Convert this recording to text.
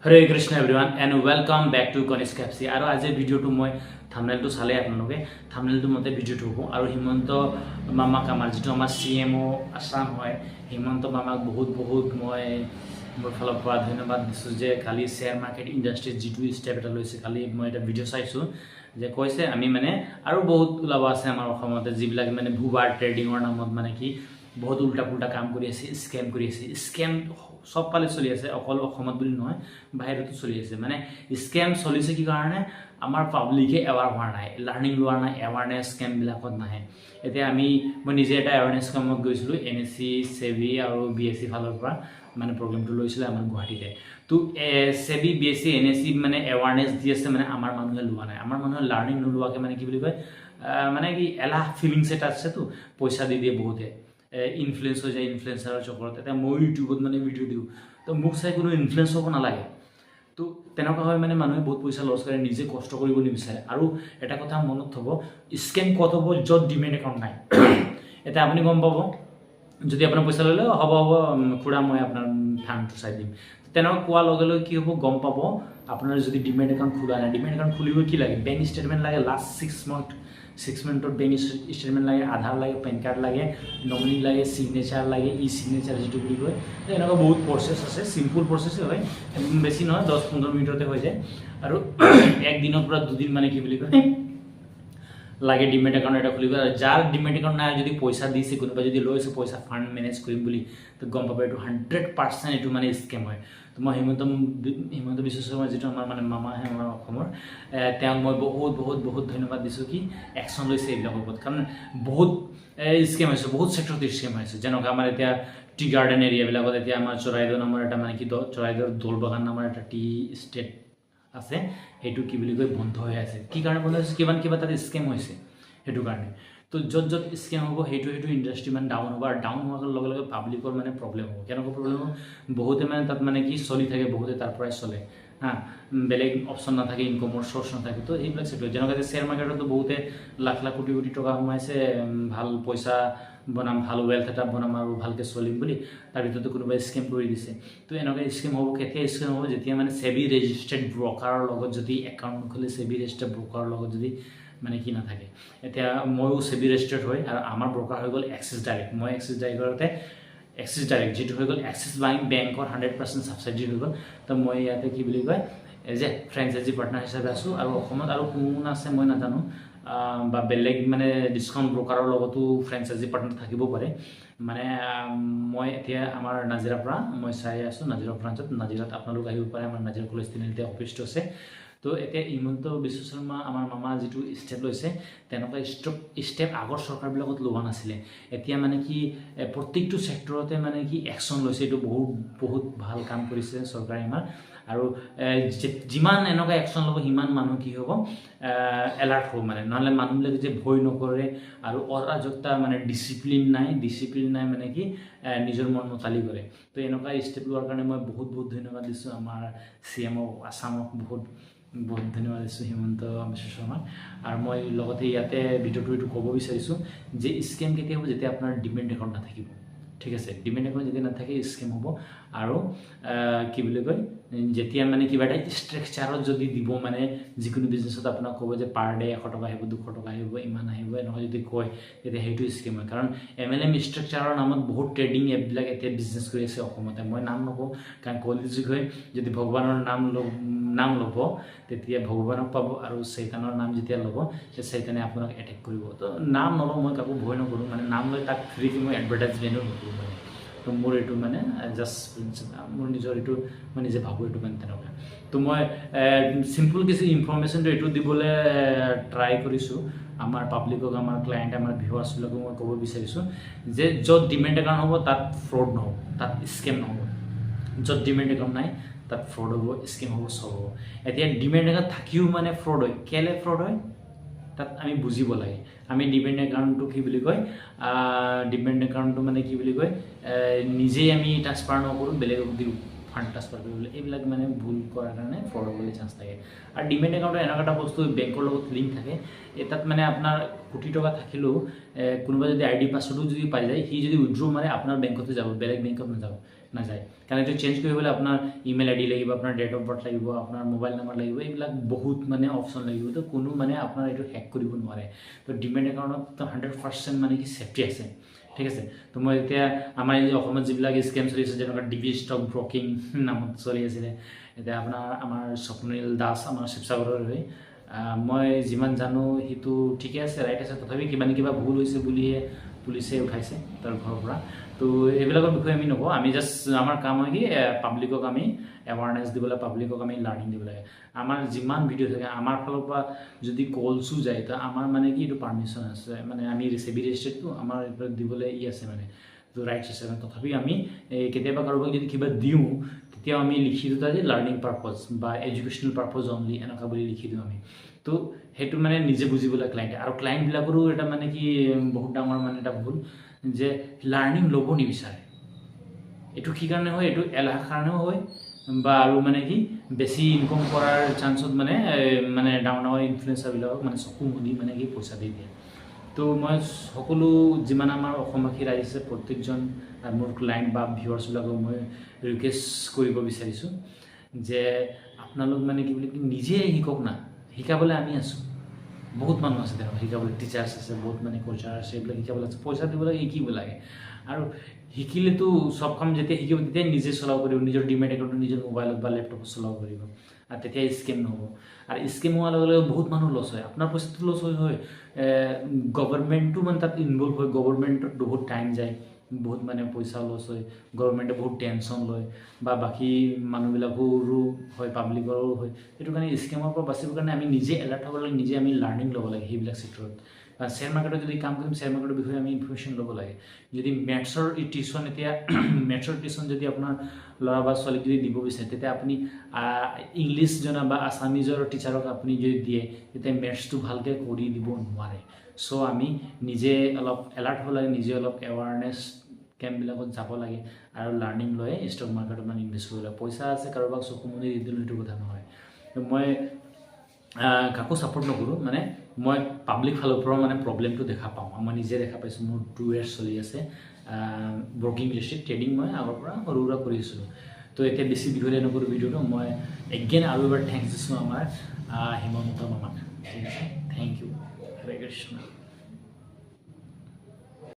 Hare Krishna everyone and welcome back to Kanishka F C. আৰু আজিৰ ভিডিঅ'টো মই থাম্বনেইলটো চালে আপোনালোকে থাম্বনেইলটো মতে ভিডিঅ'টো হ'ব। আৰু হিমন্ত মামাক আমাৰ যিটো আমাৰ CMO আছাম হয়, হিমন্ত মামাক বহুত মই মোৰ ফালৰ পৰা ধন্যবাদ দিছোঁ যে কালি শ্বেয়াৰ মাৰ্কেট ইণ্ডাষ্ট্ৰীত যিটো ষ্টেপ এটা লৈছে। কালি মই এটা ভিডিঅ' চাইছোঁ যে কৈছে আমি মানে আৰু বহুত ওলাব আছে আমাৰ অসমতে যিবিলাক মানে ভুৱাৰ ট্ৰেডিঙৰ নামত মানে কি বহুত উল্টা পুল্টা কাম কৰি আছে, স্কেম কৰি আছে। স্কেম সব ফালে চলি আছে, অকল অসমত বুলি নহয় বাহিৰতো চলি আছে। মানে স্কেম চলিছে কি কাৰণে আমাৰ পাব্লিকে এৱাৰ হোৱা নাই, লাৰ্ণিং লোৱা নাই, এৱাৰনেছ স্কেমবিলাকত নাহে। এতিয়া মই নিজে এটা এৱাৰনেছ কামত গৈছিলোঁ NSC, SEBI আৰু BSC ফালৰ পৰা মানে প্ৰগ্ৰেমটো লৈছিলে আমাৰ গুৱাহাটীতে। তো SEBI, BSC, NSC মানে এৱাৰনেছ দি আছে, মানে আমাৰ মানুহে লোৱা নাই। আমাৰ মানুহে লাৰ্ণিং নোলোৱাকৈ মানে কি বুলি কয় মানে কি এলাহ ফিলিংছ এটা আছেতো, পইচা দি দিয়ে বহুতে, ইনফ্লুৱেঞ্চ হৈ যায় ইনফ্লুৱেঞ্চাৰৰ চক্ৰত। এতিয়া মই ইউটিউবত মানে ভিডিঅ' দিওঁ, তো মোক চাই কোনো ইনফ্লুৱেঞ্চ হ'ব নালাগে। তো তেনেকুৱা হয় মানে মানুহে বহুত পইচা লছ কৰে, নিজে কষ্ট কৰিব নিবিচাৰে। আৰু এটা কথা মনত থ'ব, স্কেম ক'ত হ'ব য'ত ডিমেট একাউণ্ট নাই। এতিয়া আপুনি গম পাব যদি আপোনাৰ পইচা ল'লে হ'ব খুৰা মই আপোনাৰ ফাণ্ডটো চাই দিম। তেনেকুৱা কোৱাৰ লগে লগে কি হ'ব গম পাব আপোনাৰ যদি ডিমেট একাউণ্ট খোলা নাই। ডিমেট একাউণ্ট খুলিব কি লাগে? বেংক ষ্টেটমেণ্ট লাগে, লাষ্ট 6 মান্থৰ বেংক ষ্টেটমেণ্ট লাগে, আধাৰ লাগে, পেন কাৰ্ড লাগে, নমিনি লাগে, চিগনেচাৰ লাগে, চিগনেচাৰ যিটো বুলি কয়। এনেকুৱা বহুত প্ৰচেছ আছে, চিম্পুল প্ৰচেছে হয়, বেছি নহয় 10-15 মিনিটতে হৈ যায়। আৰু একদিনৰ পৰা দুদিন মানে কি বুলি কয় লাগে ডিমেট একাউণ্ট এটা খুলিব। আৰু যাৰ ডিমেট একাউণ্ট নাই, যদি পইচা দিছে, কোনোবাই যদি লৈছে পইচা ফাণ্ড মেনেজ কৰিম বুলি, তো গম পাব এইটো 100% এইটো মানে স্কেম হয়। তো মই হিমন্ত বিশ্ব শৰ্মা যিটো আমাৰ মানে মামা আহে আমাৰ অসমৰ, তেওঁক মই বহুত ধন্যবাদ দিছোঁ কি একশ্যন লৈছে এইবিলাকৰ ওপৰত। কাৰণ বহুত স্কেম হৈছে, বহুত ছেক্টৰত স্কেম হৈছে। যেনেকুৱা আমাৰ এতিয়া টি গাৰ্ডেন এৰিয়াবিলাকত এতিয়া আমাৰ চৰাইদেউ নামৰ এটা মানে কি চৰাইদেউৰ দৌলবাগান নামৰ এটা টি ষ্টেট আছে, সেইটো কি বুলি কয় বন্ধ হৈ আছে। কি কাৰণে বন্ধ হৈছে? কিবা তাতে স্কেম হৈছে সেইটো কাৰণে। তো য'ত স্কেম হ'ব সেইটো ইণ্ডাষ্ট্ৰি মানে ডাউন হ'ব। আৰু ডাউন হোৱাৰ লগে লগে পাব্লিকৰ মানে প্ৰব্লেম হ'ব। কেনেকুৱা প্ৰব্লেম হ'ব? বহুতে মানে তাত মানে কি চলি থাকে, বহুতে তাৰ পৰাই চলে বেলেগ অপশ্যন নাথাকে, ইনকমৰ চ'ৰ্চ নাথাকে। তো এইবিলাক ছেক্টৰ যেনেকুৱা যে শ্বেয়াৰ মাৰ্কেটতো বহুতে লাখ কোটি টকা সোমাইছে, ভাল পইচা বনাম, ভাল ৱেলথ এটা বনাম আৰু ভালকৈ চলিম বুলি, তাৰ ভিতৰতো কোনোবাই স্কেম কৰি দিছে। তো এনেকুৱা স্কেম হ'ব। কেতিয়া স্কেম হ'ব? যেতিয়া মানে SEBI ৰেজিষ্টাৰ্ড ব্ৰকাৰৰ লগত যদি একাউণ্ট নোখোলে, SEBI ৰেজিষ্টাৰ্ড ব্ৰকাৰৰ লগত যদি মানে কি নাথাকে। এতিয়া ময়ো SEBI ৰেজিষ্টাৰ্ড হয় আৰু আমাৰ ব্ৰকাৰ হৈ গ'ল এক্সিছ ডাইৰেক্ট। মই এক্সিছ ডাইৰেক্ট যিটো হৈ গ'ল এক্সিছ বেংকৰ 100% ছাবচিডি হৈ গ'ল। তো মই ইয়াতে কি বুলি কয় এজ এ ফ্ৰেঞ্চাইজি পাৰ্টনাৰ হিচাপে আছোঁ। আৰু অসমত আৰু কোন আছে মই নাজানো, বা বেলেগ মানে ডিছকাউণ্ট ব্ৰকাৰৰ লগতো ফ্ৰেঞ্চাইজি পাৰ্টনাৰ থাকিব পাৰে। মানে মই এতিয়া আমাৰ নাজিৰাৰ পৰা মই চাই আছোঁ, নাজিৰা ব্ৰাঞ্চত। নাজিৰাত আপোনালোক আহিব পাৰে, আমাৰ নাজিৰা কলেজ তিনিআলিতে অফিচটো আছে। তো এতিয়া হিমন্ত বিশ্ব শৰ্মা আমাৰ মামা যিটো ষ্টেপ লৈছে, তেনেকুৱা ষ্টেপ আগৰ চৰকাৰবিলাকত লোৱা নাছিলে। এতিয়া মানে কি প্ৰত্যেকটো ছেক্টৰতে মানে কি একশ্যন লৈছে। এইটো বহুত ভাল কাম কৰিছে চৰকাৰে আমাৰ। আৰু যিমান এনেকুৱা একশ্যন ল'ব সিমান মানুহ কি হ'ব এলাৰ্ট হ'ব। মানে নহ'লে মানুহবিলাকে যে ভয় নকৰে আৰু অৰাজকতা মানে ডিচিপ্লিন নাই মানে কি নিজৰ মন মতালি কৰে। তো এনেকুৱা ষ্টেপ লোৱাৰ কাৰণে মই বহুত ধন্যবাদ দিছোঁ আমাৰ CMO আছামক। বহুত ধন্যবাদ দিছোঁ হিমন্ত বিশ্ব শৰ্মাক। আৰু মই লগতে ইয়াতে ভিডিঅ'টো এইটো ক'ব বিচাৰিছোঁ যে স্কেম কেতিয়া হ'ব? যেতিয়া আপোনাৰ ডিমেট একাউণ্ট নাথাকিব। ঠিক আছে, ডিমেট একাউণ্ট যেতিয়া নাথাকে স্কেম হ'ব। আৰু কি বুলি কয় যেতিয়া মানে কিবা এটা ষ্ট্ৰাকচাৰত যদি দিব, মানে যিকোনো বিজনেছত আপোনাক ক'ব যে পাৰ ডে 100 টকা আহিব, 200 টকা আহিব, ইমান আহিব, এনেকুৱা যদি কয় তেতিয়া সেইটো স্কেম হয়। কাৰণ MLM ষ্ট্ৰাকচাৰৰ নামত বহুত ট্ৰেডিং এপবিলাক এতিয়া বিজনেছ কৰি আছে অসমতে। মই নাম নকওঁ কাৰণ কলিযুগ হৈ যদি ভগৱানৰ নাম ল'ব তেতিয়া ভগৱানক পাব, আৰু চৈতানৰ নাম যেতিয়া ল'ব তেতিয়া চৈতানে আপোনাক এটেক কৰিব। তো নাম নলওঁ, মই কাকো ভয় নকৰোঁ। মানে নাম লৈ তাক ফ্ৰীকৈ মই এডভাৰটাইজমেণ্টো নকৰোঁ মানে। তো মোৰ এইটো মানে জাষ্ট মোৰ নিজৰ এইটো মই নিজে ভাবোঁ এইটো মানে তেনেকুৱা। তো মই চিম্পল কিছু ইনফৰ্মেশ্যনটো এইটো দিবলৈ ট্ৰাই কৰিছোঁ আমাৰ পাব্লিকক, আমাৰ ক্লায়েণ্ট, আমাৰ ভিউৱাৰ্ছবিলাকক মই ক'ব বিচাৰিছোঁ যে য'ত ডিমেট একাউণ্ট হ'ব তাত ফ্ৰড নহ'ব, তাত স্কেম নহ'ব। য'ত ডিমেট একাউণ্ট নাই তাত ফ্ৰড হ'ব, স্কেম হ'ব, চব হ'ব। এতিয়া ডিমেট একাউণ্ট থাকিও মানে ফ্ৰড হয়। কেলৈ ফ্ৰড হয় তাত আমি বুজিব লাগে। আমি ডিমেট একাউণ্টটো কি বুলি কয় ডিমেট একাউণ্টটো মানে কি বুলি কয় নিজেই আমি ট্ৰান্সফাৰ নকৰোঁ, বেলেগক দিওঁ ফাণ্ড ট্ৰান্সফাৰ কৰিবলৈ। এইবিলাক মানে ভুল কৰাৰ কাৰণে ফ্ৰড হ'বলৈ চান্স থাকে। আৰু ডিমেট একাউণ্টৰ এনেকুৱা এটা বস্তু বেংকৰ লগত লিংক থাকে, তাত মানে আপোনাৰ কোটি টকা থাকিলেও কোনোবা যদি ID পাছৱৰ্ডো যদি পাই যায়, সি যদি উইথড্ৰ মাৰে আপোনাৰ বেংকতে যাব, বেলেগ বেংকত নাযাব। নাযায় কাৰণ এইটো চেঞ্জ কৰিবলৈ আপোনাৰ ইমেইল আইডি লাগিব আপোনাৰ ডেট অফ বাৰ্থ লাগিব আপোনাৰ মোবাইল নম্বৰ লাগিব এইবিলাক বহুত মানে অপশ্যন লাগিব তো কোনো মানে আপোনাৰ এইটো হেক কৰিব নোৱাৰে তো ডিমেট একাউণ্টত 100% মানে কি ছেফটি আছে ঠিক আছে তো মই এতিয়া আমাৰ এই অসমত যিবিলাক স্কেম চলি আছে যেনেকুৱা ডিবি ষ্টক ব্ৰকিং নামত চলি আছিলে এতিয়া আপোনাৰ আমাৰ স্বপ্নিল দাস আমাৰ শিৱসাগৰৰ হৈ মই যিমান জানো সেইটো ঠিকে আছে ৰাইট আছে তথাপি কিবা নে কিবা ভুল হৈছে বুলিয়ে পুলিচে উঠাইছে তাৰ ঘৰৰ পৰা তো এইবিলাকৰ বিষয়ে আমি নকওঁ আমি জাষ্ট আমাৰ কাম হয় কি পাব্লিকক আমি এৱাৰনেছ দিব লাগে পাব্লিকক আমি লাৰ্নিং দিব লাগে আমাৰ যিমান ভিডিঅ' থাকে আমাৰ ফালৰ পৰা যদি কলছো যায় তো আমাৰ মানে কি এইটো পাৰ্মিশ্যন আছে মানে আমি ৰিচেবি ৰেজিষ্টাৰটো আমাৰ এইবিলাক দিবলৈ আছে মানে তো ৰাইটছ আছে তথাপি আমি কেতিয়াবা কাৰোবাক যদি কিবা দিওঁ তেতিয়াও আমি লিখি দিওঁ যে লাৰ্নিং পাৰ্পজ বা এডুকেশ্যনেল পাৰ্পজ অনলি এনেকুৱা বুলি লিখি দিওঁ আমি তো সেইটো মানে নিজে বুজিব লাগে ক্লাইণ্টে আৰু ক্লাইণ্টবিলাকৰো এটা মানে কি বহুত ডাঙৰ মানে এটা ভুল যে লাৰ্নিং ল'ব নিবিচাৰে এইটো কি কাৰণে হয় এইটো এলাহৰ কাৰণেও হয় বা আৰু মানে কি বেছি ইনকম কৰাৰ চান্সত মানে মানে ডাঙৰ ডাঙৰ ইনফ্লুৱেঞ্চাৰবিলাকক মানে চকু মুদি মানে কি পইচা দি দিয়ে তো মই সকলো যিমান আমাৰ অসমবাসী ৰাইজ আছে প্ৰত্যেকজন মোৰ ক্লাইণ্ট বা ভিউৱাৰ্ছবিলাকক মই ৰিকুৱেষ্ট কৰিব বিচাৰিছোঁ যে আপোনালোক মানে কি বুলি নিজে শিকক না শিকাবলৈ আমি আছোঁ বহুত মানুহ আছে তেওঁ শিকাবলৈ টিচাৰ্ছ আছে বহুত মানে কোচাৰ আছে এইবিলাক শিকাবলৈ আছে পইচা দিব লাগে শিকিব লাগে আৰু শিকিলেতো চব কাম যেতিয়া শিকিব তেতিয়াই নিজে চলাব পাৰিব নিজৰ ডিমেট একাউণ্টটো নিজৰ মোবাইলত বা লেপটপত চলাব পাৰিব আৰু তেতিয়া স্কেম নহ'ব আৰু স্কেম হোৱাৰ লগে লগে বহুত মানুহ লছ হয় আপোনাৰ পইচাটো লছ হয় গভৰ্ণমেণ্টটো মানে তাত ইনভলভ হয় গভৰ্ণমেণ্টত বহুত টাইম যায় বহুত মানে পইচা লছ হয় গভৰ্ণমেণ্টে বহুত টেনশ্যন লয় বা বাকী মানুহবিলাকৰো হয় পাব্লিকৰো হয় সেইটো কাৰণে স্কেমৰ পৰা বাচিবৰ কাৰণে আমি নিজে এলাৰ্ট হ'ব লাগে নিজে আমি লাৰ্ণিং ল'ব লাগে সেইবিলাক চেক্টৰত বা শ্বেয়াৰ মাৰ্কেটত যদি কাম কৰিম শ্বেয়াৰ মাৰ্কেটৰ বিষয়ে আমি ইনফৰমেশ্যন ল'ব লাগে যদি মেথছৰ টিউশ্যন এতিয়া মেথছৰ টিউশ্যন যদি আপোনাৰ ল'ৰা বা ছোৱালীক যদি দিব বিচাৰে তেতিয়া আপুনি ইংলিছ জনা বা আছামিজৰ টিচাৰক আপুনি যদি দিয়ে তেতিয়া মেথছটো ভালকৈ কৰি দিব নোৱাৰে চ' আমি নিজে অলপ এলাৰ্ট হ'ব লাগে নিজে অলপ এৱাৰনেছ কেম্পবিলাকত যাব লাগে আৰু লাৰ্ণিং লৈ ষ্টক মাৰ্কেটত মানে ইনভেষ্ট কৰিব লাগে পইচা আছে কাৰোবাক চকু মুদি দি দিলোঁ সেইটো কথা নহয় মই কাকো ছাপোৰ্ট নকৰোঁ মানে মই পাব্লিক ফালৰ পৰা মানে প্ৰব্লেমটো দেখা পাওঁ মই নিজে দেখা পাইছোঁ মোৰ 2 years চলি আছে ব্ৰকিং ইণ্ডাষ্ট্ৰীত ট্ৰেডিং মই আগৰ পৰা সৰু সুৰা কৰি আছিলোঁ তো এতিয়া বেছি দীঘলীয়া নকৰোঁ ভিডিঅ'টো মই এগেইন আৰু এবাৰ থেংকছ দিছোঁ আমাৰ হিমন্ত মামাক ঠিক আছে থেংক ইউ হৰে কৃষ্ণ